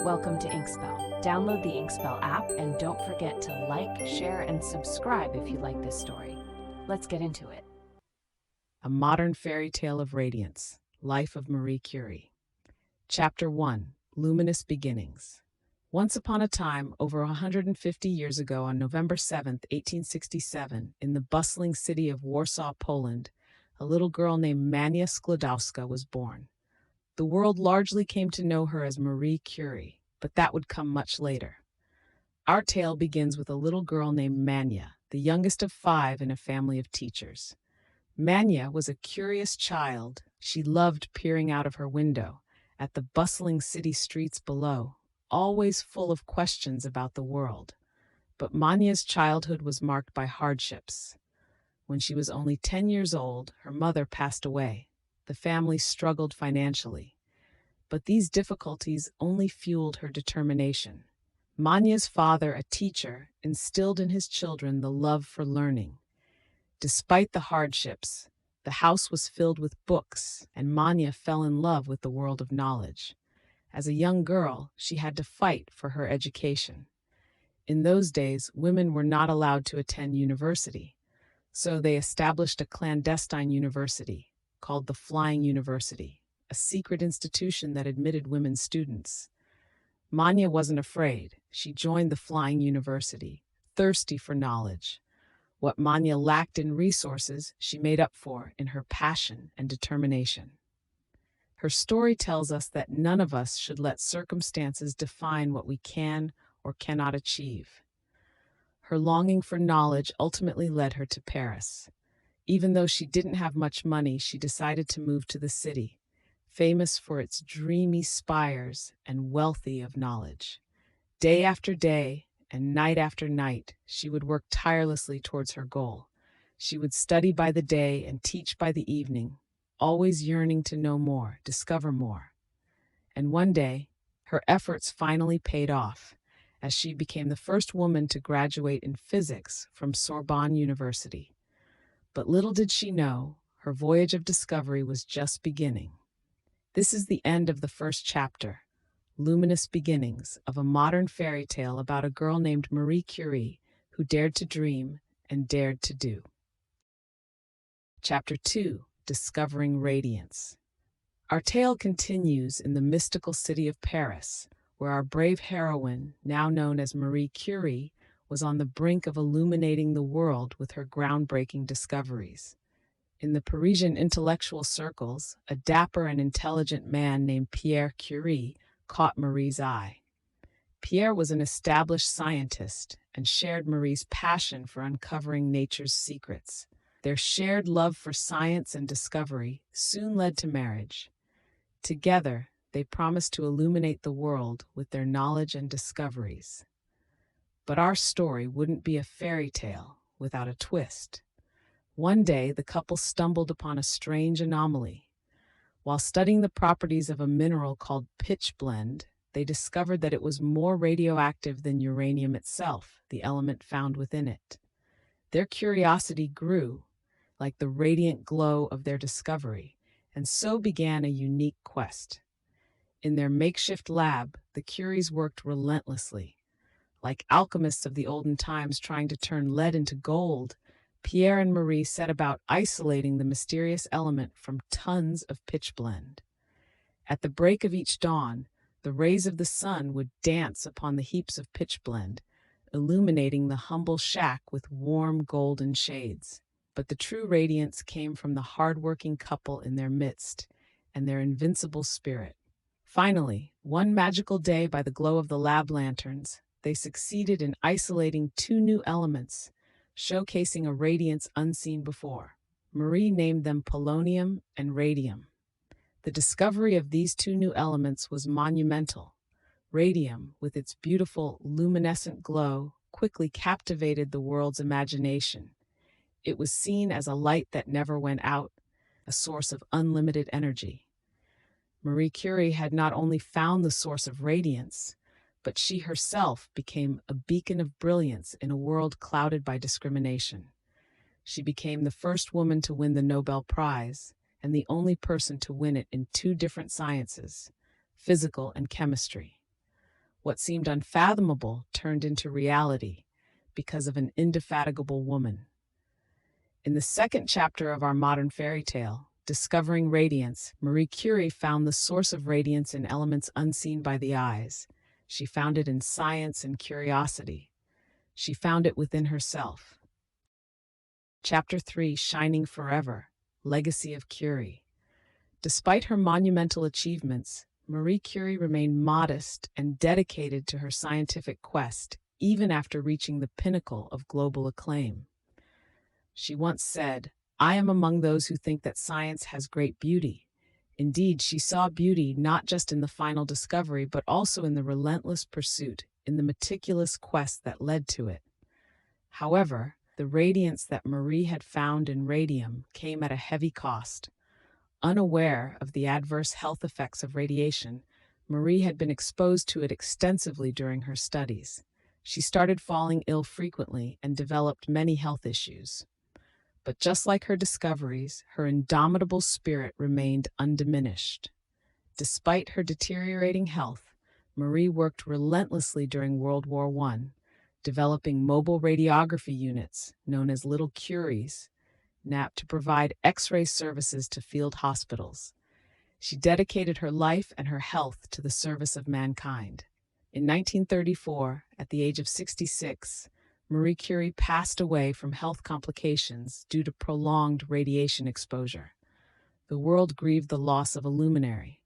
Welcome to Inkspell. Download the Inkspell app and don't forget to like, share, and subscribe if you like this story. Let's get into it. A Modern Fairy Tale of Radiance, Life of Marie Curie. Chapter 1, Luminous Beginnings. Once upon a time, over 150 years ago on November 7, 1867, in the bustling city of Warsaw, Poland, a little girl named Mania Sklodowska was born. The world largely came to know her as Marie Curie, but that would come much later. Our tale begins with a little girl named Mania, the youngest of 5 in a family of teachers. Mania was a curious child. She loved peering out of her window at the bustling city streets below, always full of questions about the world. But Mania's childhood was marked by hardships. When she was only 10 years old, her mother passed away. The family struggled financially. But these difficulties only fueled her determination. Mania's father, a teacher, instilled in his children the love for learning. Despite the hardships, the house was filled with books, and Mania fell in love with the world of knowledge. As a young girl, she had to fight for her education. In those days, women were not allowed to attend university, so they established a clandestine university called the Flying University, a secret institution that admitted women students. Mania wasn't afraid. She joined the Flying University, thirsty for knowledge. What Mania lacked in resources, she made up for in her passion and determination. Her story tells us that none of us should let circumstances define what we can or cannot achieve. Her longing for knowledge ultimately led her to Paris. Even though she didn't have much money, she decided to move to the city, famous for its dreamy spires and wealthy of knowledge. Day after day and night after night, she would work tirelessly towards her goal. She would study by the day and teach by the evening, always yearning to know more, discover more. And one day, her efforts finally paid off, as she became the first woman to graduate in physics from Sorbonne University. But little did she know, her voyage of discovery was just beginning. This is the end of the first chapter, Luminous Beginnings, of a modern fairy tale about a girl named Marie Curie who dared to dream and dared to do. Chapter 2, Discovering Radiance. Our tale continues in the mystical city of Paris, where our brave heroine, now known as Marie Curie, was on the brink of illuminating the world with her groundbreaking discoveries. In the Parisian intellectual circles, a dapper and intelligent man named Pierre Curie caught Marie's eye. Pierre was an established scientist and shared Marie's passion for uncovering nature's secrets. Their shared love for science and discovery soon led to marriage. Together, they promised to illuminate the world with their knowledge and discoveries. But our story wouldn't be a fairy tale without a twist. One day, the couple stumbled upon a strange anomaly. While studying the properties of a mineral called pitchblende, they discovered that it was more radioactive than uranium itself, the element found within it. Their curiosity grew, like the radiant glow of their discovery, and so began a unique quest. In their makeshift lab, the Curies worked relentlessly. Like alchemists of the olden times trying to turn lead into gold, Pierre and Marie set about isolating the mysterious element from tons of pitchblende. At the break of each dawn, the rays of the sun would dance upon the heaps of pitchblende, illuminating the humble shack with warm golden shades. But the true radiance came from the hard-working couple in their midst and their invincible spirit. Finally, one magical day, by the glow of the lab lanterns, they succeeded in isolating 2 new elements, showcasing a radiance unseen before. Marie named them polonium and radium. The discovery of these 2 new elements was monumental. Radium, with its beautiful luminescent glow, quickly captivated the world's imagination. It was seen as a light that never went out, a source of unlimited energy. Marie Curie had not only found the source of radiance, but she herself became a beacon of brilliance in a world clouded by discrimination. She became the first woman to win the Nobel Prize and the only person to win it in 2 different sciences, physical and chemistry. What seemed unfathomable turned into reality because of an indefatigable woman. In the second chapter of our modern fairy tale, Discovering Radiance, Marie Curie found the source of radiance in elements unseen by the eyes. She found it in science and curiosity. She found it within herself. Chapter 3, Shining Forever, Legacy of Curie. Despite her monumental achievements, Marie Curie remained modest and dedicated to her scientific quest, even after reaching the pinnacle of global acclaim. She once said, "I am among those who think that science has great beauty." Indeed, she saw beauty not just in the final discovery, but also in the relentless pursuit, in the meticulous quest that led to it. However, the radiance that Marie had found in radium came at a heavy cost. Unaware of the adverse health effects of radiation, Marie had been exposed to it extensively during her studies. She started falling ill frequently and developed many health issues. But just like her discoveries, her indomitable spirit remained undiminished. Despite her deteriorating health, Marie worked relentlessly during World War I, developing mobile radiography units, known as Little Curies, to provide X-ray services to field hospitals. She dedicated her life and her health to the service of mankind. In 1934, at the age of 66, Marie Curie passed away from health complications due to prolonged radiation exposure. The world grieved the loss of a luminary,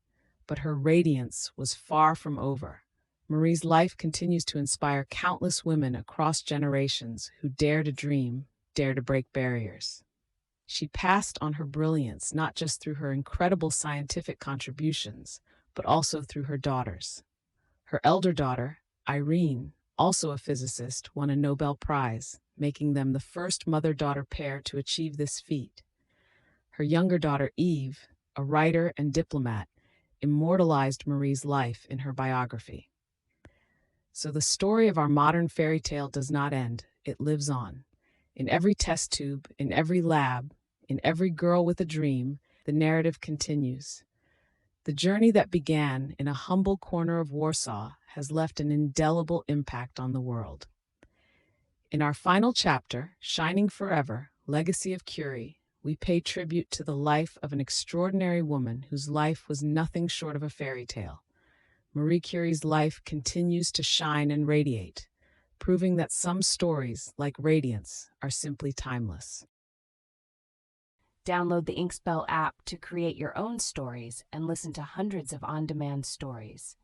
but her radiance was far from over. Marie's life continues to inspire countless women across generations who dare to dream, dare to break barriers. She passed on her brilliance not just through her incredible scientific contributions, but also through her daughters. Her elder daughter, Irene, also a physicist, won a Nobel Prize, making them the first mother-daughter pair to achieve this feat. Her younger daughter, Eve, a writer and diplomat, immortalized Marie's life in her biography. So the story of our modern fairy tale does not end, it lives on. In every test tube, in every lab, in every girl with a dream, the narrative continues. The journey that began in a humble corner of Warsaw has left an indelible impact on the world. In our final chapter, Shining Forever, Legacy of Curie, we pay tribute to the life of an extraordinary woman whose life was nothing short of a fairy tale. Marie Curie's life continues to shine and radiate, proving that some stories, like radiance, are simply timeless. Download the Inkspell app to create your own stories and listen to hundreds of on-demand stories.